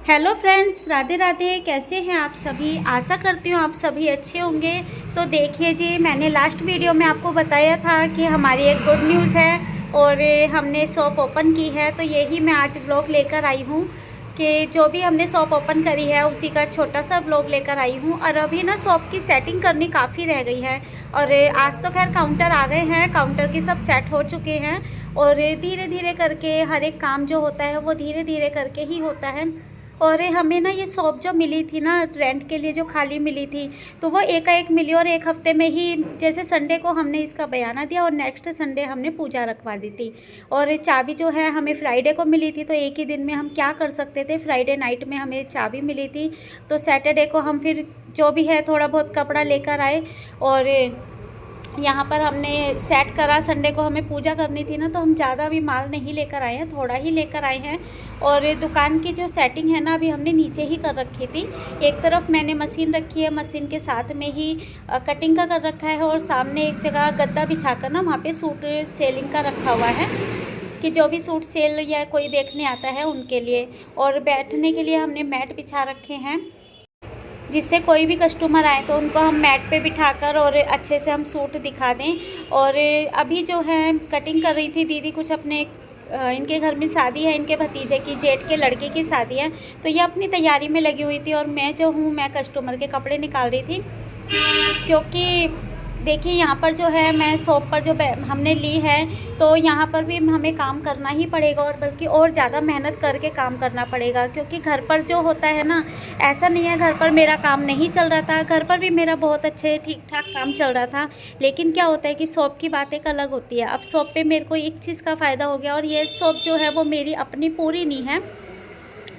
Hello friends, Radhe Radhe. कैसे हैं आप सभी? आशा करती हूँ आप सभी अच्छे होंगे। तो देखिए जी, मैंने लास्ट वीडियो में आपको बताया था कि हमारी एक गुड न्यूज़ है और हमने शॉप ओपन की है। तो यही मैं आज व्लॉग लेकर आई हूँ कि जो भी हमने शॉप ओपन करी है उसी का छोटा सा व्लॉग लेकर आई हूँ। और अभी ना शॉप की सेटिंग करनी काफ़ी रह गई है और आज तो खैर काउंटर आ गए हैं, काउंटर की सब सेट हो चुके हैं और धीरे धीरे करके हर एक काम जो होता है वो धीरे धीरे करके ही होता है। और हमें ना ये शॉप जो मिली थी ना रेंट के लिए, जो खाली मिली थी, तो वो एकाएक मिली और एक हफ्ते में ही, जैसे संडे को हमने इसका बयाना दिया और नेक्स्ट संडे हमने पूजा रखवा दी थी। और चाबी जो है हमें फ्राइडे को मिली थी, तो एक ही दिन में हम क्या कर सकते थे। फ्राइडे नाइट में हमें चाबी मिली थी, तो सैटरडे को हम फिर जो भी है थोड़ा बहुत कपड़ा लेकर आए और यहाँ पर हमने सेट करा। संडे को हमें पूजा करनी थी ना, तो हम ज़्यादा भी माल नहीं लेकर आए हैं, थोड़ा ही लेकर आए हैं। और दुकान की जो सेटिंग है ना, अभी हमने नीचे ही कर रखी थी। एक तरफ मैंने मशीन रखी है, मशीन के साथ में ही कटिंग का कर रखा है और सामने एक जगह गद्दा बिछाकर ना वहाँ पे सूट सेलिंग का रखा हुआ है कि जो भी सूट सेल या कोई देखने आता है उनके लिए। और बैठने के लिए हमने मैट बिछा रखे हैं, जिससे कोई भी कस्टमर आए तो उनको हम मैट पे बिठाकर और अच्छे से हम सूट दिखा दें। और अभी जो है कटिंग कर रही थी दीदी, कुछ अपने इनके घर में शादी है, इनके भतीजे की, जेठ के लड़के की शादी है, तो ये अपनी तैयारी में लगी हुई थी और मैं जो हूँ मैं कस्टमर के कपड़े निकाल रही थी। क्योंकि देखिए यहाँ पर जो है मैं शॉप पर जो हमने ली है, तो यहाँ पर भी हमें काम करना ही पड़ेगा और बल्कि और ज़्यादा मेहनत करके काम करना पड़ेगा। क्योंकि घर पर जो होता है ना, ऐसा नहीं है घर पर मेरा काम नहीं चल रहा था, घर पर भी मेरा बहुत अच्छे ठीक ठाक काम चल रहा था। लेकिन क्या होता है कि शॉप की बात एक अलग होती है। अब शॉप पे मेरे को एक चीज़ का फ़ायदा हो गया, और ये शॉप जो है वो मेरी अपनी पूरी नहीं है।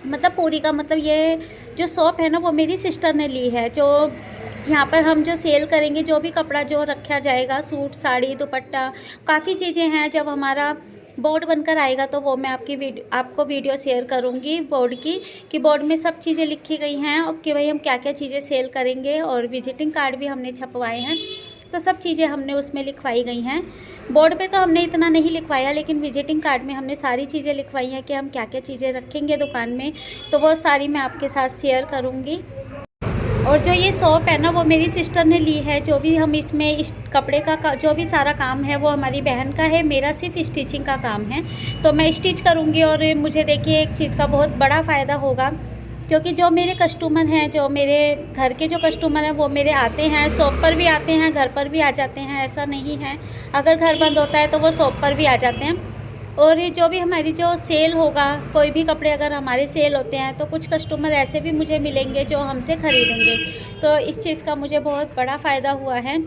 मतलब पूरी का मतलब ये जो शॉप है ना वो मेरी सिस्टर ने ली है। जो यहाँ पर हम जो सेल करेंगे, जो भी कपड़ा जो रखा जाएगा, सूट, साड़ी, दुपट्टा, काफ़ी चीज़ें हैं। जब हमारा बोर्ड बनकर आएगा तो वो मैं आपको वीडियो शेयर करूँगी बोर्ड की, कि बोर्ड में सब चीज़ें लिखी गई हैं और कि भाई हम क्या क्या चीज़ें सेल करेंगे। और विजिटिंग कार्ड भी हमने छपवाए हैं, तो सब चीज़ें हमने उसमें लिखवाई गई हैं। बोर्ड पे तो हमने इतना नहीं लिखवाया, लेकिन विजिटिंग कार्ड में हमने सारी चीज़ें लिखवाई हैं कि हम क्या क्या चीज़ें रखेंगे दुकान में। तो वो सारी मैं आपके साथ शेयर करूँगी। और जो ये शॉप है ना वो मेरी सिस्टर ने ली है। जो भी हम इसमें इस कपड़े का जो भी सारा काम है वो हमारी बहन का है, मेरा सिर्फ स्टिचिंग का काम है। तो मैं स्टिच करूँगी और मुझे देखिए एक चीज़ का बहुत बड़ा फ़ायदा होगा, क्योंकि जो मेरे कस्टमर हैं, जो मेरे घर के जो कस्टमर हैं वो मेरे आते हैं, शॉप पर भी आते हैं, घर पर भी आ जाते हैं। ऐसा नहीं है, अगर घर बंद होता है तो वो शॉप पर भी आ जाते हैं। और ये जो भी हमारी जो सेल होगा, कोई भी कपड़े अगर हमारे सेल होते हैं तो कुछ कस्टमर ऐसे भी मुझे मिलेंगे जो हमसे ख़रीदेंगे। तो इस चीज़ का मुझे बहुत बड़ा फ़ायदा हुआ है।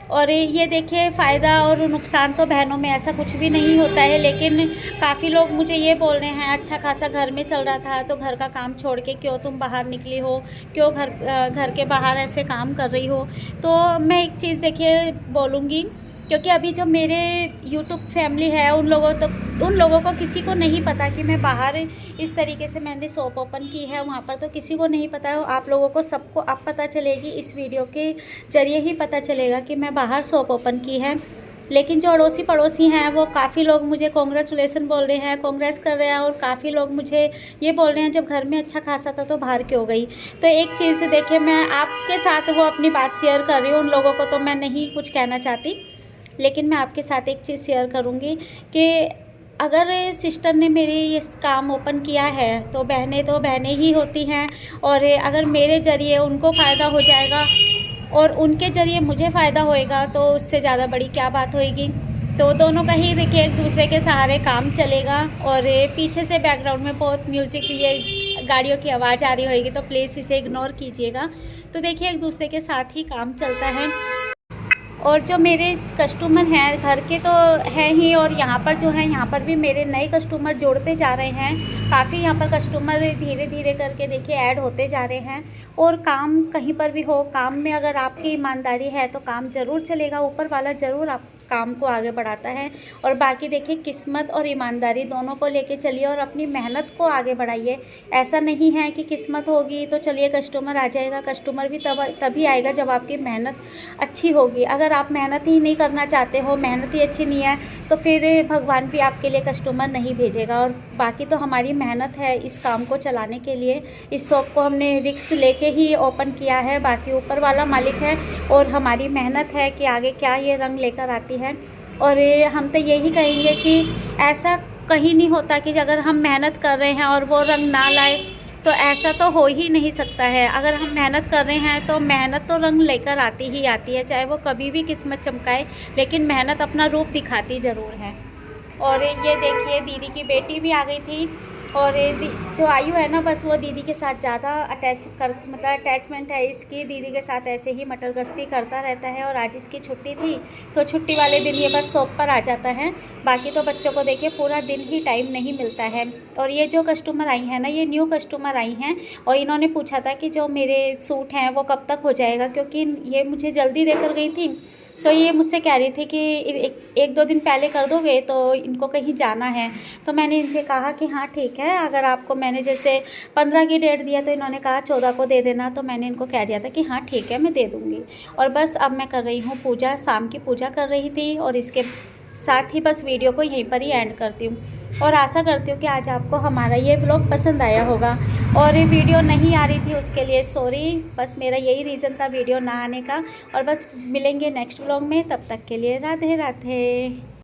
और ये देखिए, फ़ायदा और नुकसान तो बहनों में ऐसा कुछ भी नहीं होता है। लेकिन काफ़ी लोग मुझे ये बोल रहे हैं, अच्छा खासा घर में चल रहा था तो घर का काम छोड़ के क्यों तुम बाहर निकली हो, क्यों घर के बाहर ऐसे काम कर रही हो। तो मैं एक चीज़ देखिए बोलूँगी, क्योंकि अभी जो मेरे यूट्यूब फैमिली है उन लोगों को किसी को नहीं पता कि मैं बाहर इस तरीके से मैंने शॉप ओपन की है। वहाँ पर तो किसी को नहीं पता है। आप लोगों को सबको अब पता चलेगी, इस वीडियो के ज़रिए ही पता चलेगा कि मैं बाहर शॉप ओपन की है। लेकिन जो अड़ोसी पड़ोसी हैं वो काफ़ी लोग मुझे कॉन्ग्रेचुलेसन बोल रहे हैं, कॉन्ग्रेस कर रहे हैं। और काफ़ी लोग मुझे ये बोल रहे हैं, जब घर में अच्छा खासा था तो बाहर क्यों गई। तो एक चीज़ देखिए, मैं आपके साथ वो अपनी बात शेयर कर रही हूँ। उन लोगों को तो मैं नहीं कुछ कहना चाहती, लेकिन मैं आपके साथ एक चीज़ शेयर करूँगी कि अगर सिस्टर ने मेरी ये काम ओपन किया है तो बहनें ही होती हैं। और अगर मेरे ज़रिए उनको फ़ायदा हो जाएगा और उनके ज़रिए मुझे फ़ायदा होएगा, तो उससे ज़्यादा बड़ी क्या बात होएगी। तो दोनों का ही देखिए एक दूसरे के सहारे काम चलेगा। और पीछे से बैकग्राउंड में बहुत म्यूज़िक, ये गाड़ियों की आवाज़ आ रही होगी, तो प्लीज़ इसे इग्नोर कीजिएगा। तो देखिए एक दूसरे के साथ ही काम चलता है। और जो मेरे कस्टमर हैं घर के तो हैं ही, और यहाँ पर जो है, यहाँ पर भी मेरे नए कस्टमर जोड़ते जा रहे हैं। काफ़ी यहाँ पर कस्टमर धीरे धीरे करके देखिए ऐड होते जा रहे हैं। और काम कहीं पर भी हो, काम में अगर आपकी ईमानदारी है तो काम ज़रूर चलेगा, ऊपर वाला ज़रूर काम को आगे बढ़ाता है। और बाकी देखिए, किस्मत और ईमानदारी दोनों को लेके चलिए और अपनी मेहनत को आगे बढ़ाइए। ऐसा नहीं है कि किस्मत होगी तो चलिए कस्टमर आ जाएगा, कस्टमर भी तभी आएगा जब आपकी मेहनत अच्छी होगी। अगर आप मेहनत ही नहीं करना चाहते हो, मेहनत ही अच्छी नहीं है, तो फिर भगवान भी आपके लिए कस्टमर नहीं भेजेगा। और बाकी तो हमारी मेहनत है इस काम को चलाने के लिए। इस शॉप को हमने रिस्क लेके ही ओपन किया है, बाकी ऊपर वाला मालिक है और हमारी मेहनत है कि आगे क्या ये रंग लेकर आती है। और हम तो यही कहेंगे कि ऐसा कहीं नहीं होता कि अगर हम मेहनत कर रहे हैं और वो रंग ना लाए, तो ऐसा तो हो ही नहीं सकता है। अगर हम मेहनत कर रहे हैं तो मेहनत तो रंग लेकर आती ही आती है, चाहे वो कभी भी किस्मत चमकाए, लेकिन मेहनत अपना रूप दिखाती ज़रूर है। और ये देखिए, दीदी की बेटी भी आ गई थी। और जो आयु है ना, बस वो दीदी के साथ ज़्यादा अटैचमेंट है इसकी। दीदी के साथ ऐसे ही मटर गश्ती करता रहता है। और आज इसकी छुट्टी थी, तो छुट्टी वाले दिन ये बस शॉप पर आ जाता है। बाकी तो बच्चों को देखिए पूरा दिन ही टाइम नहीं मिलता है। और ये जो कस्टमर आई हैं ना, ये न्यू कस्टमर आई हैं और इन्होंने पूछा था कि जो मेरे सूट हैं वो कब तक हो जाएगा, क्योंकि ये मुझे जल्दी देकर गई थी। तो ये मुझसे कह रही थी कि एक दो दिन पहले कर दोगे, तो इनको कहीं जाना है। तो मैंने इनसे कहा कि हाँ ठीक है, अगर आपको मैंने जैसे 15 की डेट दिया तो इन्होंने कहा 14 को दे देना, तो मैंने इनको कह दिया था कि हाँ ठीक है, मैं दे दूँगी। और बस अब मैं कर रही हूँ पूजा, शाम की पूजा कर रही थी। और इसके साथ ही बस वीडियो को यहीं पर ही एंड करती हूँ। और आशा करती हूँ कि आज आपको हमारा ये व्लॉग पसंद आया होगा। और वीडियो नहीं आ रही थी उसके लिए सॉरी, बस मेरा यही रीज़न था वीडियो ना आने का। और बस मिलेंगे नेक्स्ट व्लॉग में, तब तक के लिए राधे राधे।